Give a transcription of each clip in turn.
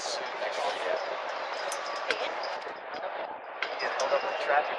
Next year, yeah. Get held up in traffic.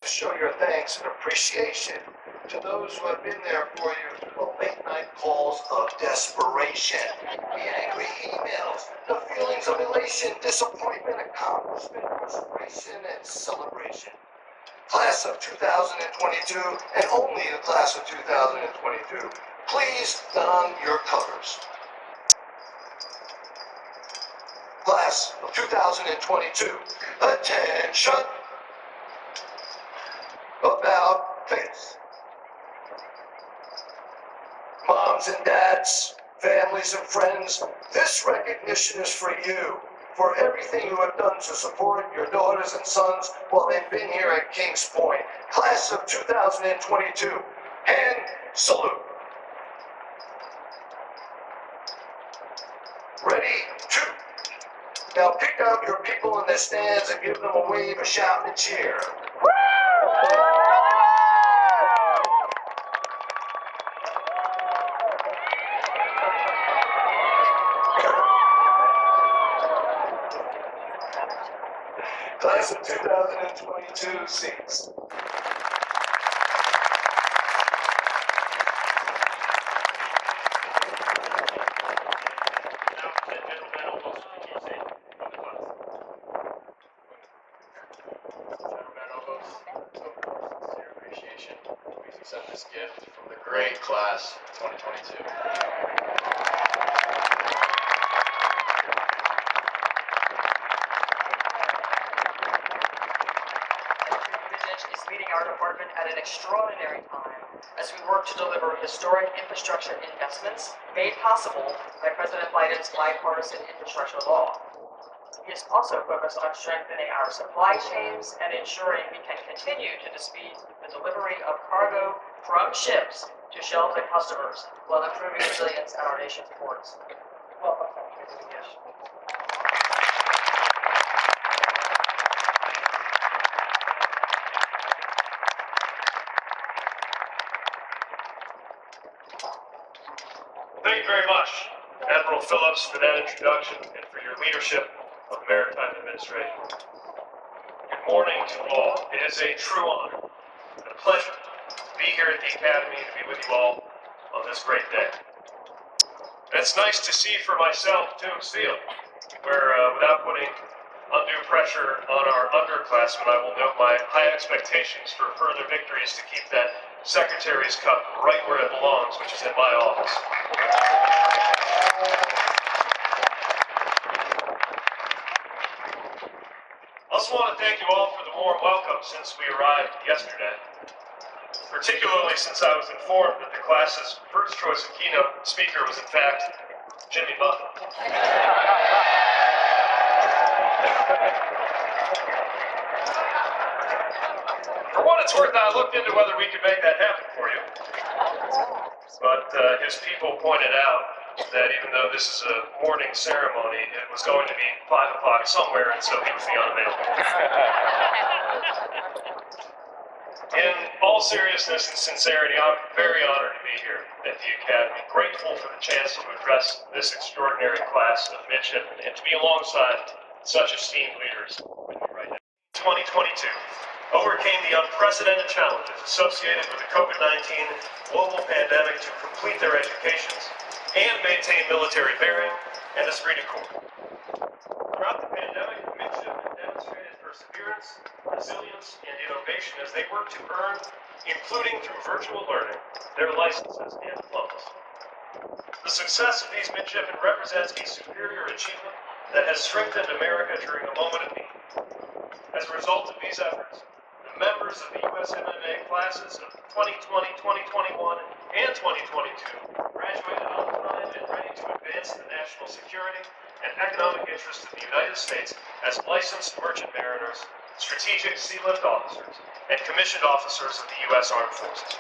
Show your thanks and appreciation to those who have been there for you through the late night calls of desperation, the angry emails, the feelings of elation, disappointment, accomplishment, frustration, and celebration. Class of 2022, and only the class of 2022, please don your colors. Class of 2022, attention! About face. Moms and dads, families and friends, this recognition is for you, for everything you have done to support your daughters and sons while they've been here at Kings Point. Class of 2022, hand salute. Ready? Two. Now pick out your people in the stands and give them a wave, a shout, and a cheer. Class of 2022 seats. Appreciation. Please accept this gift from the great class of 2022. Is leading our department at an extraordinary time as we work to deliver historic infrastructure investments made possible by President Biden's bipartisan infrastructure law. He is also focused on strengthening our supply chains and ensuring we can continue to speed the delivery of cargo from ships to shelves and customers while improving resilience at our nation's ports. Welcome. Yes. Thank you very much, Admiral Phillips, for that introduction and for your leadership of maritime administration. Good morning to all. It is a true honor and a pleasure to be here at the Academy and to be with you all on this great day. And it's nice to see for myself, Tombs Field, where without putting undue pressure on our underclassmen, I will note my high expectations for further victories to keep that Secretary's Cup right where it belongs, which is in my office. I also want to thank you all for the warm welcome since we arrived yesterday, particularly since I was informed that the class's first choice of keynote speaker was in fact Jimmy Buffett. For what it's worth, I looked into whether we could make that happen for you. But his people pointed out that even though this is a morning ceremony, it was going to be 5 o'clock somewhere, and so he would be unavailable. In all seriousness and sincerity, I'm very honored to be here at the Academy, grateful for the chance to address this extraordinary class of midshipmen and to be alongside such esteemed leaders with me right now. 2022 overcame the unprecedented challenges associated with the COVID-19 global pandemic to complete their educations and maintain military bearing and esprit de corps. Throughout the pandemic, the midshipmen demonstrated perseverance, resilience, and innovation as they worked to earn, including through virtual learning, their licenses and diplomas. The success of these midshipmen represents a superior achievement that has strengthened America during a moment of need. As a result of these efforts, the members of the USMMA classes of 2020, 2021, and 2022 graduated on time and ready to advance the national security and economic interests of the United States as licensed merchant mariners, strategic sealift officers, and commissioned officers of the U.S. Armed Forces.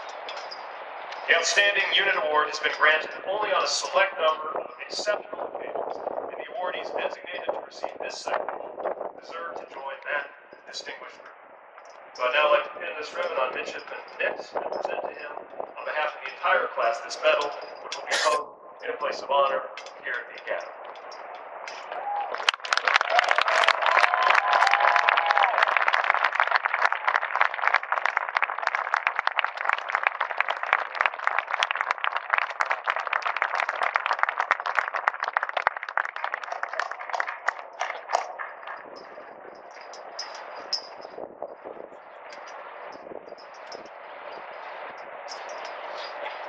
The Outstanding Unit Award has been granted only on a select number of exceptional occasions, and the awardees designated to receive this citation deserve to join that distinguished group. So I'd now like to pin this ribbon on Midshipman Nix and present to him, on behalf of the entire class, this medal, which will be hung in a place of honor here at the Academy.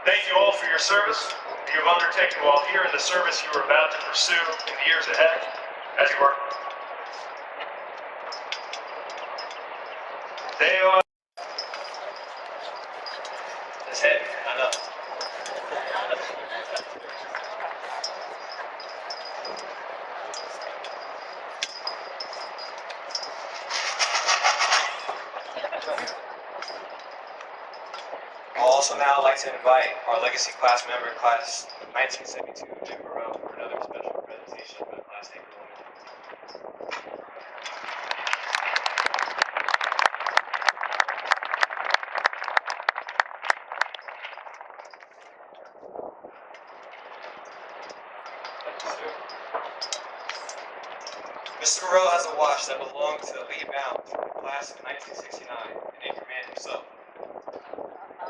Thank you all for your service you have undertaken while here and the service you are about to pursue in the years ahead as you work. They are... It's heavy, I know. I'd also now like to invite our legacy class member, class 1972, Jim Moreau, for another special presentation by Class A Women. Mr. Moreau has a watch that belonged to Lee Bound from the class of 1969, and Anchorman himself.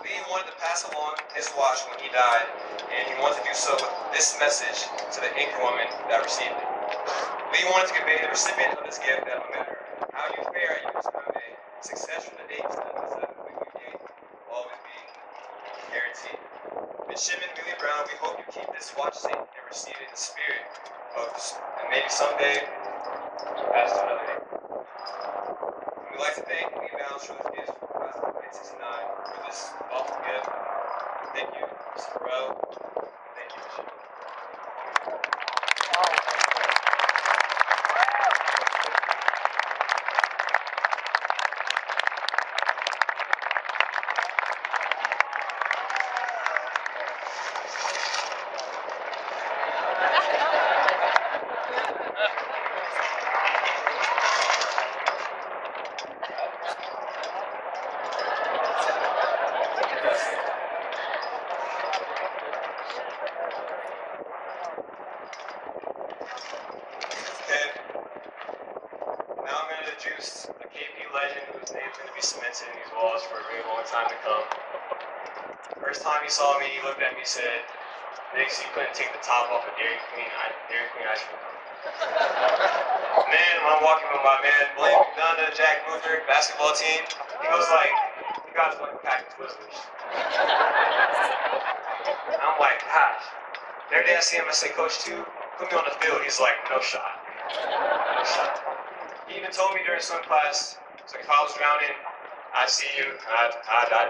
Lee wanted to pass along his watch when he died, and he wanted to do so with this message to the anchorwoman that received it. Lee wanted to convey to the recipient of this gift that no matter how you fare at USMMA, success from the day you step inside the wicket gate will always be guaranteed. Midshipman Willie Brown, we hope you keep this watch safe and receive it in the spirit of, and maybe someday, pass to another day. We'd like to thank Lee Brown for his gifts for class of 1969 for this thoughtful gift. Thank you, Mr. Moreau. Thank you, Bishop. going to be cemented in these walls for a really long time to come. First time he saw me, he looked at me and said, Nix, you couldn't take the top off of Dairy Queen ice cream. And then when I'm walking with my man, Blake McDonough, Jack Luther, basketball team, he goes like, you guys are like a pack of Twizzlers. And I'm like, gosh. Every day I see him, I say, Coach 2, put me on the field. He's like, no shot. No shot. He even told me during swim class, he's like, if I was drowning, I see you, I'd die.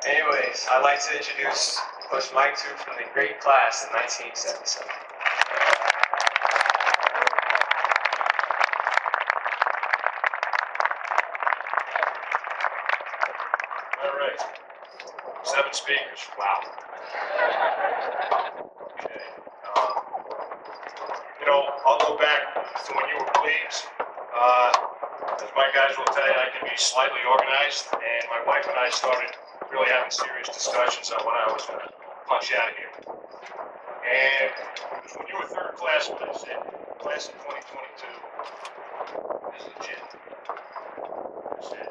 Anyways, I'd like to introduce Coach Mike 2 from the great class of 1977. All right. 7 speakers. Wow. Okay. I'll go back to when you were plebes. As my guys will tell you, I can be slightly organized, and my wife and I started really having serious discussions on when I was going to punch out of here. And it was when you were third class when I said, class of 2022 is legit. That's it.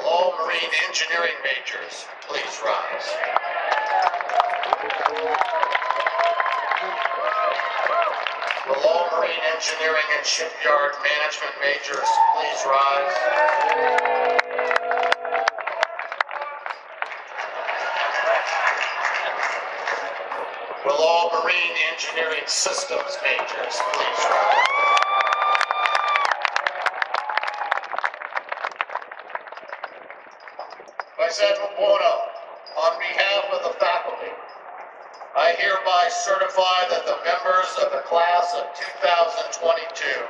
Will all marine engineering majors please rise? Will all marine engineering and shipyard management majors please rise? Will all marine engineering systems majors please rise? Vice Admiral Buono, on behalf of the faculty, I hereby certify that the members of the class of 2022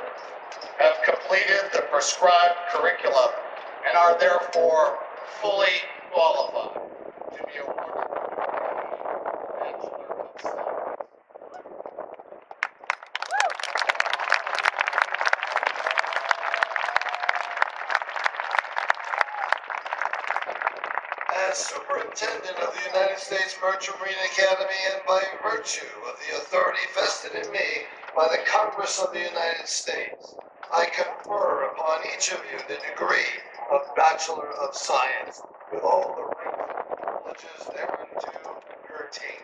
have completed the prescribed curriculum and are therefore fully qualified to be awarded the Bachelor of Science. As Superintendent of the United States Merchant Marine Academy and by virtue of the authority vested in me by the Congress of the United States, I confer upon each of you the degree of Bachelor of Science with all the rights and privileges thereunto pertaining.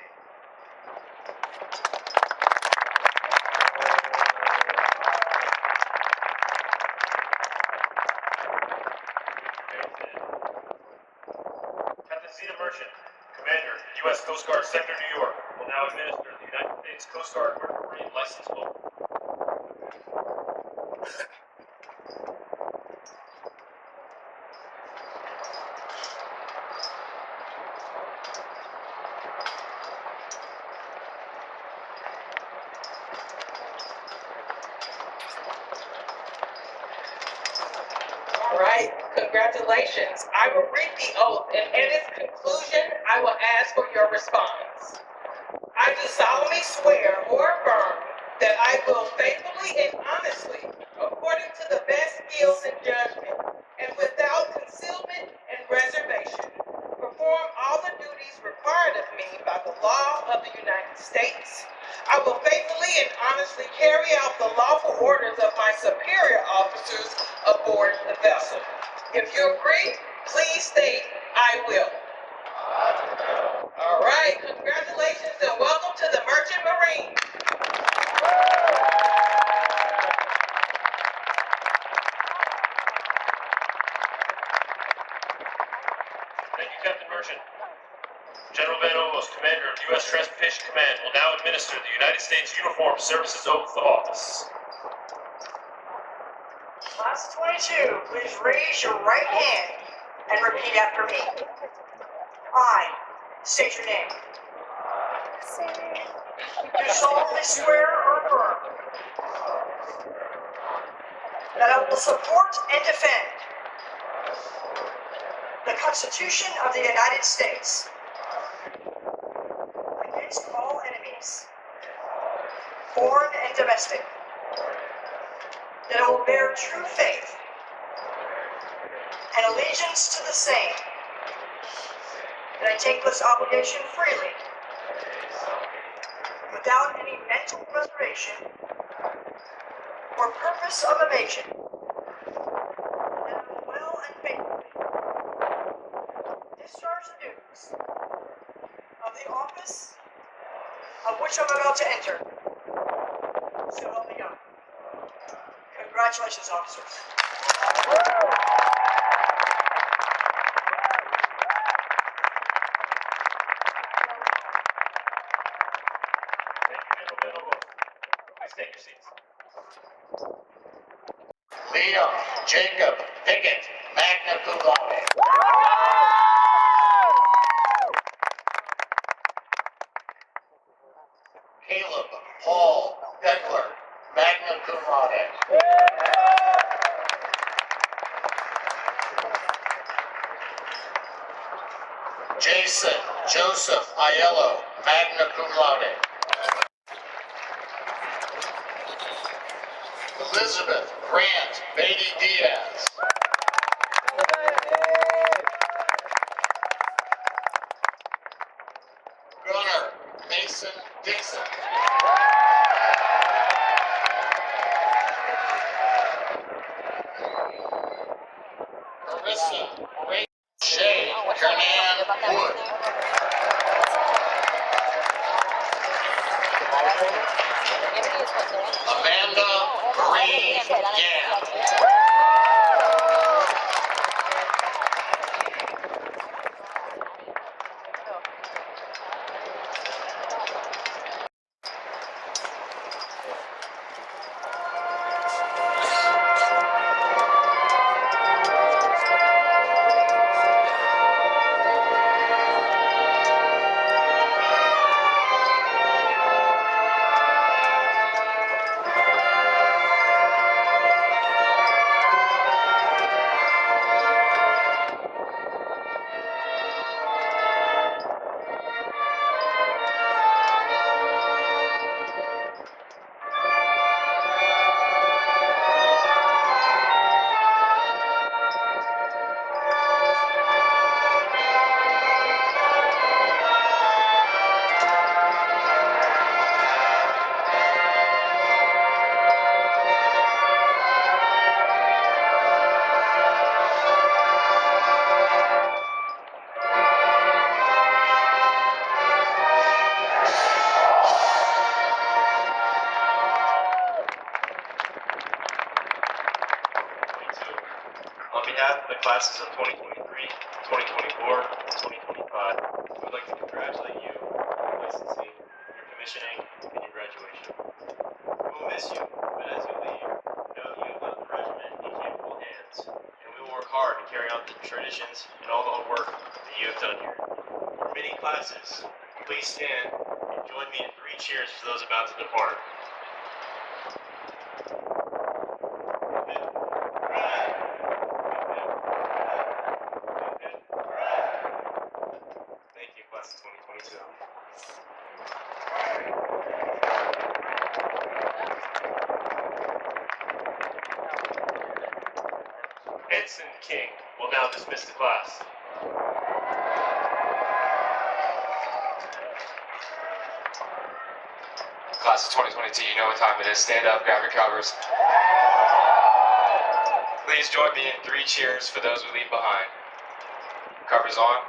Captain Zeta Merchant, Commander, U.S. Coast Guard Sector New York, will now administer the United States Coast Guard Merchant Marine License Book. All right, congratulations. I will read the oath, and at its conclusion, I will ask for your response. I do solemnly swear or affirm that I will faithfully and honestly, according to the best skills and judgment, and without concealment and reservation, perform all the duties required of me by the law of the United States. I will faithfully and honestly carry out the lawful orders of my superior officers aboard the vessel. If you agree, please state, I will. All right, congratulations and welcome to the Merchant Marine. Thank you, Captain Merchant. General Van Omos, Commander of U.S. Transportation Command, will now administer the United States Uniformed Services Oath of Office. Class 22, please raise your right hand and repeat after me. I state your name. Do solemnly swear or affirm that I will support and defend the Constitution of the United States against all enemies, foreign and domestic, that I will bear true faith and allegiance to the same, that I take this obligation freely, without any mental reservation or purpose of evasion, that I will well and faithfully discharge the duties of the office of which I'm about to enter. So help me God. Congratulations, officers. Thank you, General Van Omos. Please take your seats. Liam Jacob Pickett, magna cum laude. Caleb Paul Beckler, magna cum laude. Jason Joseph Aiello, magna cum laude. Elizabeth Grant Beatty Diaz. Gunnar Mason Dixon. Carissa Ray Command Wood. Amanda Marie Gann. On behalf of the classes of 2023, 2024, and 2025, we would like to congratulate you on your licensing, your commissioning, and your graduation. We will miss you, but as you leave, know that you have left the regiment in capable hands, and we will work hard to carry on the traditions and all the hard work that you have done here. For many classes, please stand and join me in 3 cheers for those about to depart. Thank you, class of 2022. Ensign King will now dismiss the class. Class of 2022, you know what time it is. Stand up, grab your covers. Please join me in 3 cheers for those we leave behind. Covers on.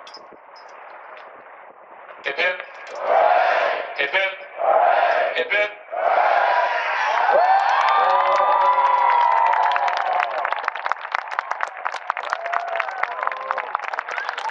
Hip hip. Hip hip. Hip hip.